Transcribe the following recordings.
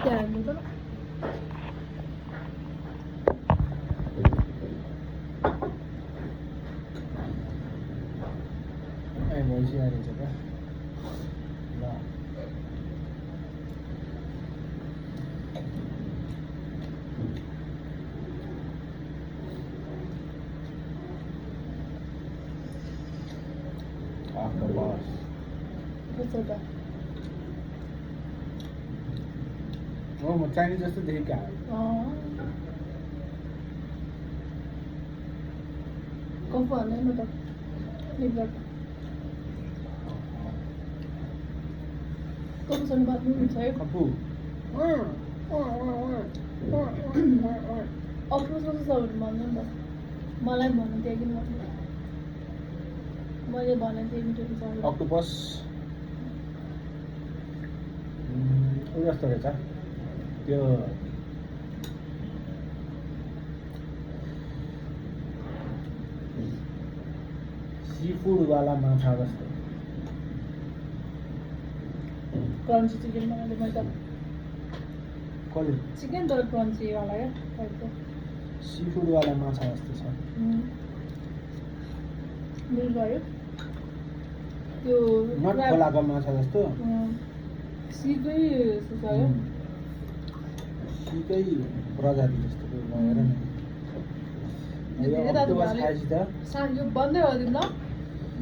त्यहाँ हेर्नु त भैँसी आइरहेछ क्या ल octopus कस्तो त हो म चाइनिज जस्तो देखेँ क्या कफु हाल्नु न त लिभर कफुसँग बाँच्नु हुन्छ है कपु अप्रोच कस्तो छ भने भन्नु नि त मलाई पनि भन्नु त्यहाँ किन भन्नु मैले भने थिएँ मिठो छ octopus उ जस्तो रहेछ त्यो सी फूड वाला माछा जस्तो क्रन्ची चिकन बनाउँदै मैले त कसले चिकन तर क्रन्ची वाला क्या टाइपको सी फूड वाला माछा जस्तो छ मिल भयो त्यो नट खोलाको माछा जस्तो सीकै सुसायो सीकै प्रजाति जस्तो भएर नि यो octopus खाएपछि त यो बन्दै गरिदिउँ ल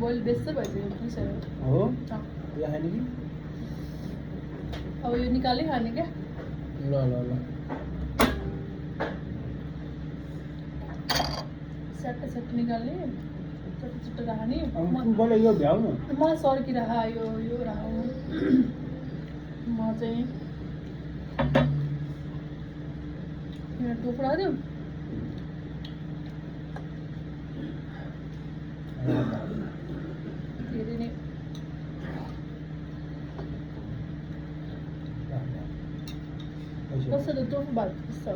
बोइल बेच्दै भइसक्यो पुगिसक्यो हो यो खाने कि अब यो निकालै खाने क्या ल ल ल स्याट्टै स्याट्टै निकाल्ने चट्टो चट्टो राख्ने मलाई यो भ्याउ न मलाई सर्किरह यो राख म चाहिँ यहाँ टोक्रा दिउँ धेरै नै कस्तो त टोफु भात कस्तो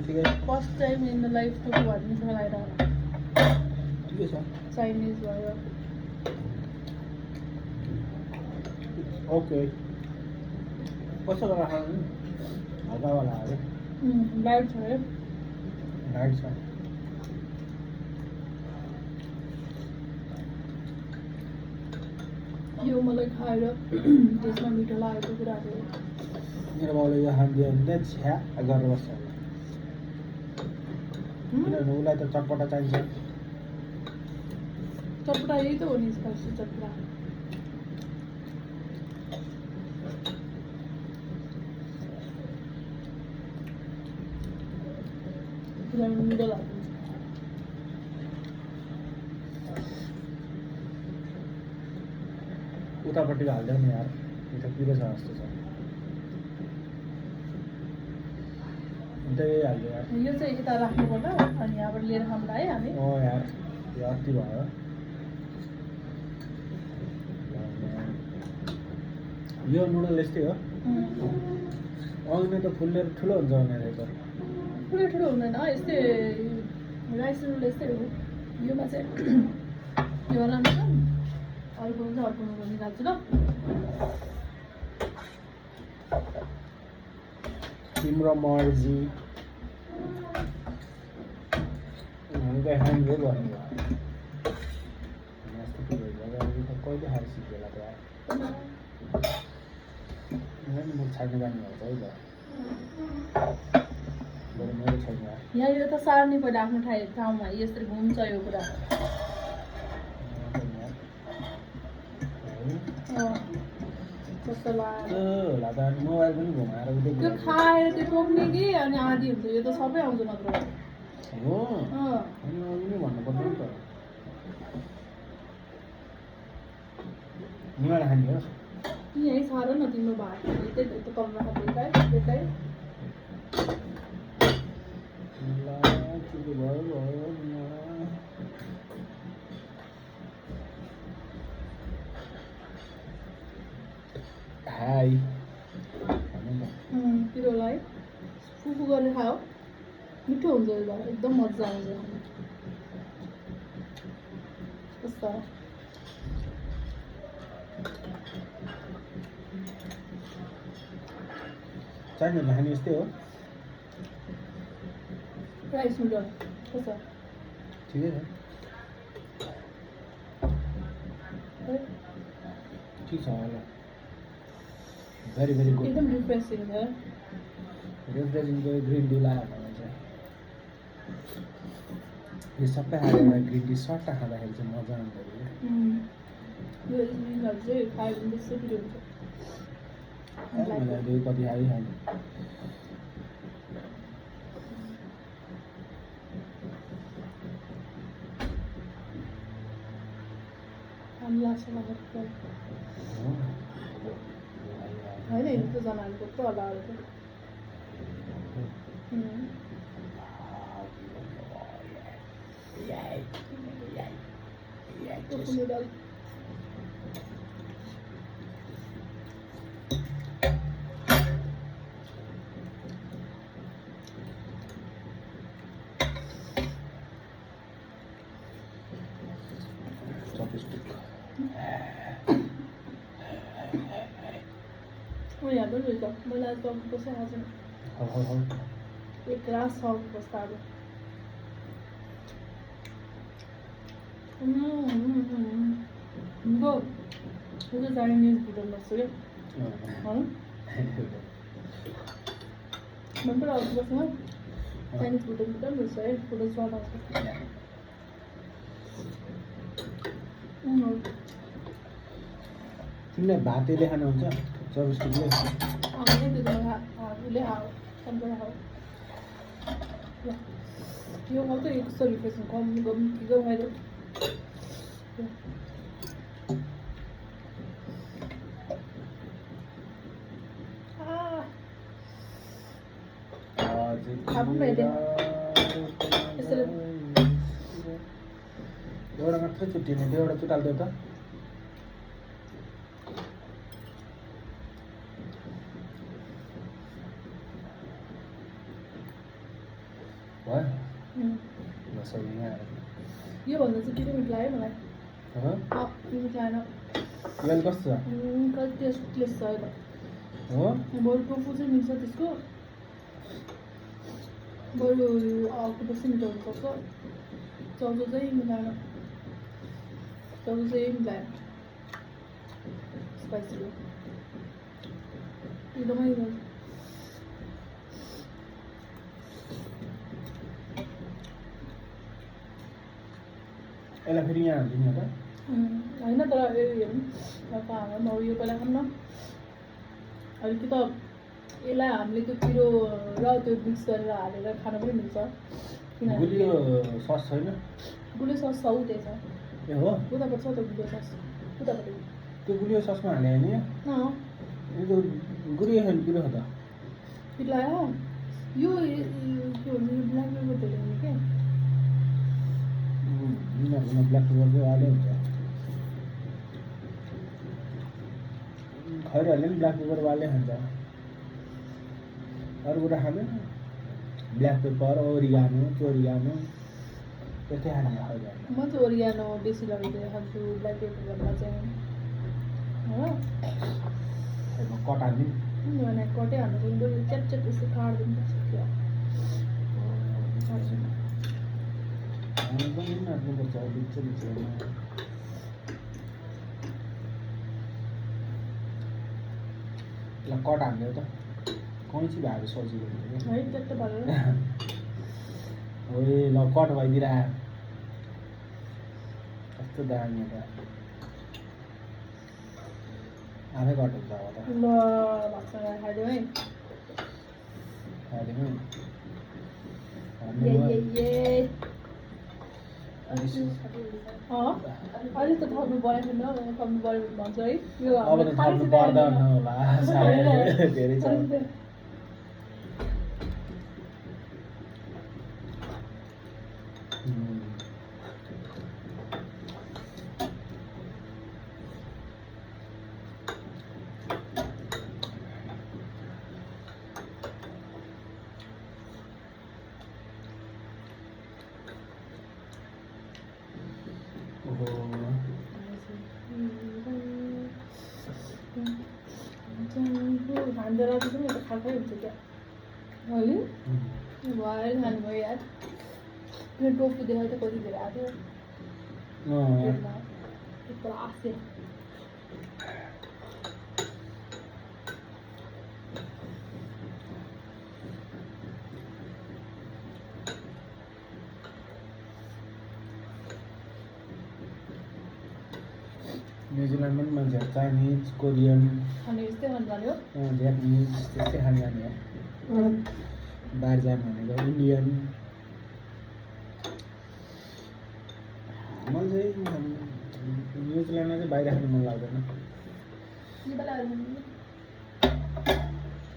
ठिकै first time in the life tofu भात मिसँग लगाएर ठिकै छ चाइनिज भयो ओके कसो गरेर खानु हल्कावाला अरे लाइट छ है लाइट छ यो मलाई खाएर त्यसमा मिठो लागेको कुराहरू मेरो बाउले यो खाँदियो भने त छ्या गरेर बस्छ किनभने उसलाई त चटपटा चाहिन्छ चटपटा यही त हो नि स्पाइसी चटपटा किनभने मिठो लाग्छ उतापट्टि हाल्दैन नि यार यो त पिरो छ जस्तो छ त्यही हाल्यो यार यो चाहिँ यता राख्नुपर्छ अनि यहाँबाट लिएर खाउँला है हामी यार यो अति भयो यो नुडल यस्तै हो अघि त फुल्ने ठुलो हुन्छ भने रहेछ ठुलो ठुलो हुँदैन यस्तै राइस नुडल यस्तै हो योमा चाहिँ यो राम्रो छ अर्को हुन्छ अर्को नुडल निकाल्छु ल तिम्रो मर्जी उनीहरूलाई हामीले गर्नु भयो कहिले खाएर सिक्यो होला त म छाड्ने बानी भन्छ है त बरु मेरो छैन यहाँ यो त सार्ने पहिला आफ्नो ठाउँमा यसरी घुम्छ यो कुरा कस्तो लाग्यो होला त अनि मोबाइल पनि घुमाएर त्यो खाएर त्यो टोक्ने कि अनि आधी हुन्छ यो त सबै आउँछ नत्र हो अनि अघि नै भन्नुपर्छ नि त निमाडा खाने हो यहीँ सार न तिम्रो भात त्यही त तलमा खाँदै त्यतै ल चुलो भयो हाई पिरोलाई फुफु गरेर खायो मिठो हुन्छ यो भात एकदम मजा आउँछ कस्तो चाइनिजहरूले खाने यस्तै हो राइस नुडल कस्तो ठिकै छ है? ठिक छ होला भेरी भेरी गुड एकदम रिफ्रेसिङ छ रिफ्रेसिङको ग्रिन टी लगायो भने चाहिँ यो सबै खाएर एउटा ग्रिन टी सट्टा खाँदाखेरि चाहिँ मजा आउँदो रहेछ यो इभिनिङहरू चाहिँ खायो भने त्यसै पिरो हुन्छ मैले दुई कति खाइहाल्नु हामी लाग्छ मलाई होइन हिजो जनाहरूको पो होला अरू त नुडल चपस्टिक यहाँ पनि रहेछ मलाई चप्नुपर्छ आज हौ एक रात सक्नुपर्छ अब यो चाहिँ चाइनिज भुटन बस्छु क्या मन पऱ्यो आउँछु बस्नु चाइनिज भुटन रहेछ है भुटन स्वाद आउँछ तिमीले भातेले खानुहुन्छ चपस्टिकले उसले खाऊ सम्पूर्ण खाऊ यो मात्रै यस्तो रिफ्रेसिङ कम ठिकै मैले एउटा मात्रै चुट्टिने त्यो एउटा चुटाल्थ्यो त योभन्दा चाहिँ किन मिठ लाग्यो मलाई मिठ लागेन यो कस्तो छ कति टेस्टलेस छ अहिले हो बरु टोफु चाहिँ मिल्छ त्यसको बरु अक्टोपस चाहिँ मिठो हुनसक्छ चाउचाउ चाहिँ मिलाएन चाउचाउ चाहिँ मिलाएन स्पाइसी हो एकदमै यसलाई फेरि यहाँ हाल्दिनु त होइन तर हेरौँ हाम्रो यो पहिला खाऊँ न अलिकति त यसलाई हामीले त्यो पिरो र त्यो मिक्स गरेर हालेर खान पनि मिल्छ गुलियो सस छैन गुलियो सस छ उतै छ ए हो उतापट्टि छ त गुलियो सस उतापट्टि त्यो गुलियो ससमा हाले होइन यो गुलियो छैन पिरो हो त पिरो आयो यो के भन्छ यो ब्ल्याक पेपर ल्याउने क्या यिनीहरूकोमा ब्ल्याक पेपर चाहिँ हालै हुन्छ खैरहरूले पनि ब्ल्याक पेपर वाले खान्छ अरू कुरा खाँदैन ब्ल्याक पेपर ओरिगानो चोरिगानो त्यस्तै खाने खैरहरूले म चाहिँ ओरिगानो बेसी लगाइदिएर खान्छु ब्ल्याक पेपरभन्दा चाहिँ हो कट हाल्ने भने कटै हाल्नु सक्दैन च्याप च्याप यसो काट्दिनु सक्यो पनि नाच्नुपर्छ बिच बिचमा ल कट हाल्ने त कैँची भएर सजिलो हुन्छ है च्याट्ट पारेर ओए ल कट भइदिएर आयो कस्तो दामी त आफै कट हुन्छ अब त ल भातसँग खाइदिउँ है खाइदिउँ ये अलिक त थप्नु परेन थप्नु पऱ्यो भने भन्छ है यो अब त थप्नु पर्दैन होला धेरै छ हामी त राति पनि यता खाएकै हुन्छ क्या अहिले भएर खानु भयो यार त्यो टोफू देखाएको थियो कति धेरै आएको थियो पेटमा यत्रो आसे न्युजिल्यान्डमा पनि मान्छेहरू चाइनिज कोरियन खाने यस्तै खानु जाने हो जापानिज त्यस्तै खानु जाने हो बाहिर जानु भनेको इन्डियन मलाई चाहिँ न्युजिल्यान्डमा चाहिँ बाहिर खानु मन लाग्दैन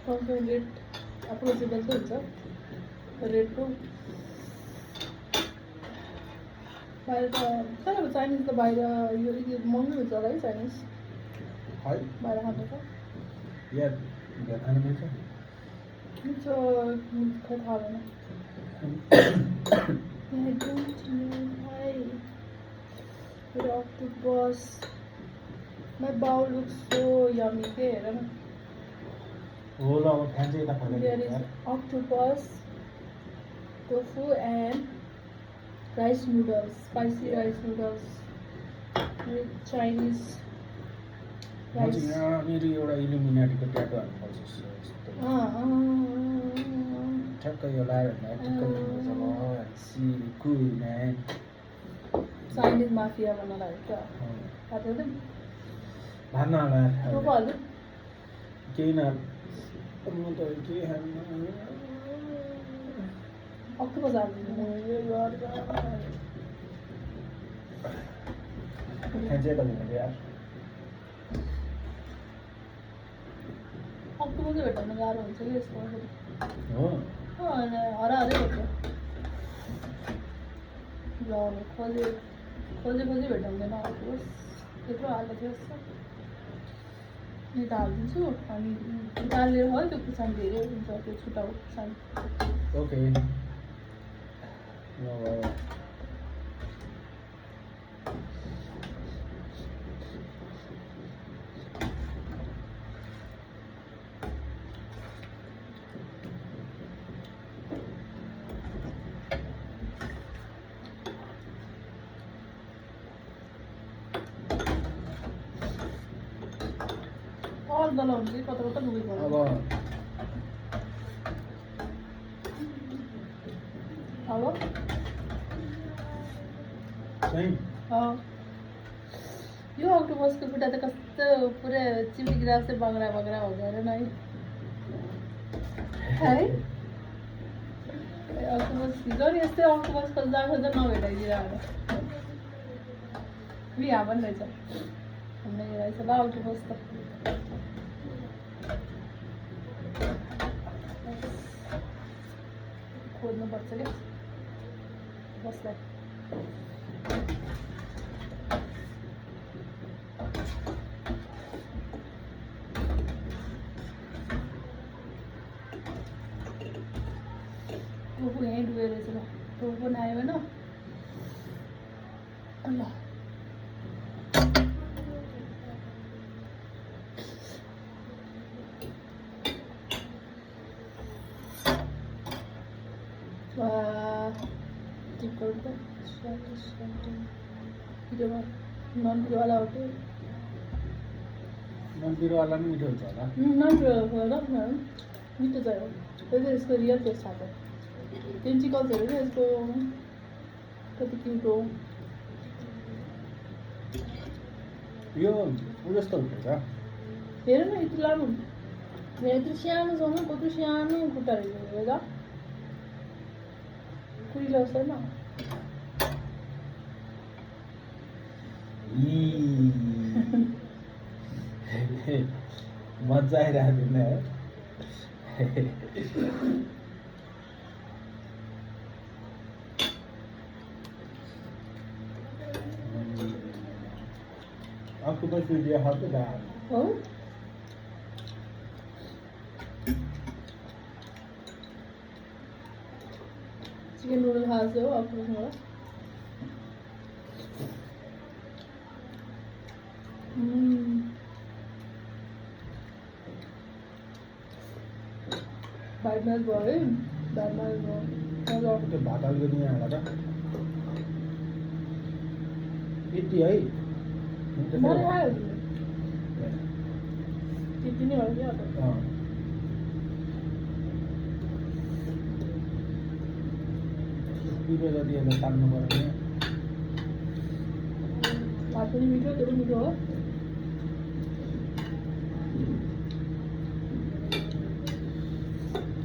कम्पेयर रेट अप्रोचेबल त हुन्छ रेटको बाहिर त तर अब चाइनिज त बाहिर यो महँगै हुन्छ होला है चाइनिज है बाहिर खानु त या घर खानु मिल्छ मिल्छ खै थाहा भएन octopus. My bowl looks so yummy. Here, हो ल अब फ्यान चाहिँ यता फर्केर there is octopus, tofu, and rice noodles, spicy rice noodles with Chinese म rice. चाहिँ यहाँ मेरो एउटा इल्युमिनाटीको ट्याटो हाल्नु पर्छ ठ्याक्कै यो लाएर ठिक्क सी कुल म्यान Chinese mafia बना रहा है क्या? खाते थे? भान होला तो बोल. केही न म त के खानु Octopus आ गई. फ्यान चाहिँ यता भनेको यार Octopus से बैठा ना गारो उनसे ये इसको. हो हाँ हरा हरे होते. यार खोजे बैठा हूँ ना octopus. कितना हाल है इसका? ये डाल दूँगी और डाल ले रहा है तो कुछ हम दे रहे हैं उनका कुछ छुटा हो कुछ ओके ल और दल होंगे पता डूबी अब पड़ा. हेलो. चाहिँ हाँ. यो octopus के खुट्टा तो कस्तो पूरे चिमनी गिलास से बगरा हो गया रे नहीं. है? octopus जो नहीं ऐसे octopus खोजा ना बैठा ही रहा है. भी आवन रहे चल. हमने ये ऐसा ला octopus तो. खोदना पड़ता है बस है. वो यहीं डूबे रहे चलो तो वो बनाए हुए ना अल्लाह. नॉन पिरो वाला होते मन्दिरवाला पनि मिठो हुन्छ होला नॉन पिरो वाला ना मीठा जाए तो इसको रियल टेस्ट आता है. किंची कौन से है इसको कति क्यूट हो. यो उ जस्तो हुन्छ त हेर न यति लामो यत्रो सानो छ न कत्रो सानो खुट्टा रहेछ हेर्दा कुरी लाग्छ न. मजा आइरहेको थिएन octopus with your hot dog. हो चिकन नूडल खासे हो octopus वाला. फ्राइड राइस भयो है दाल राइस भयो मजा आउँछ त्यो भात अलिकति यहाँ होला त यति है हुन्छ मलाई फेरि- आयो त्यति नै हो क्या अब अँ। पिरो जति यसलाई तान्नु पर्यो भने भात पनि मिठो त्यो पनि मिठो हो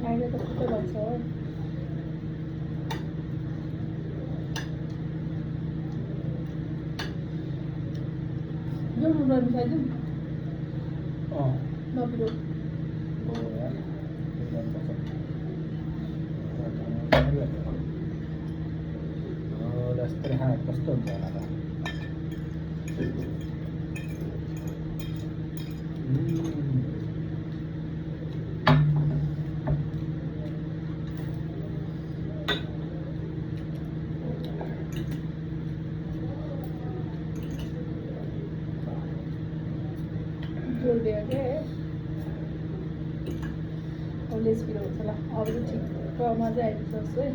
अहिले त कस्तो लाग्छ हो यो नुडल मिसाइदिउँ अँ नपिरो हो यार त्यो गर्नुपर्छ। जस्तै खाना कस्तो हुन्छ होला त जोड दियो क्या अब लेस पिरो हुन्छ ल अब चाहिँ ठिक्क मजा आइपुग्छ है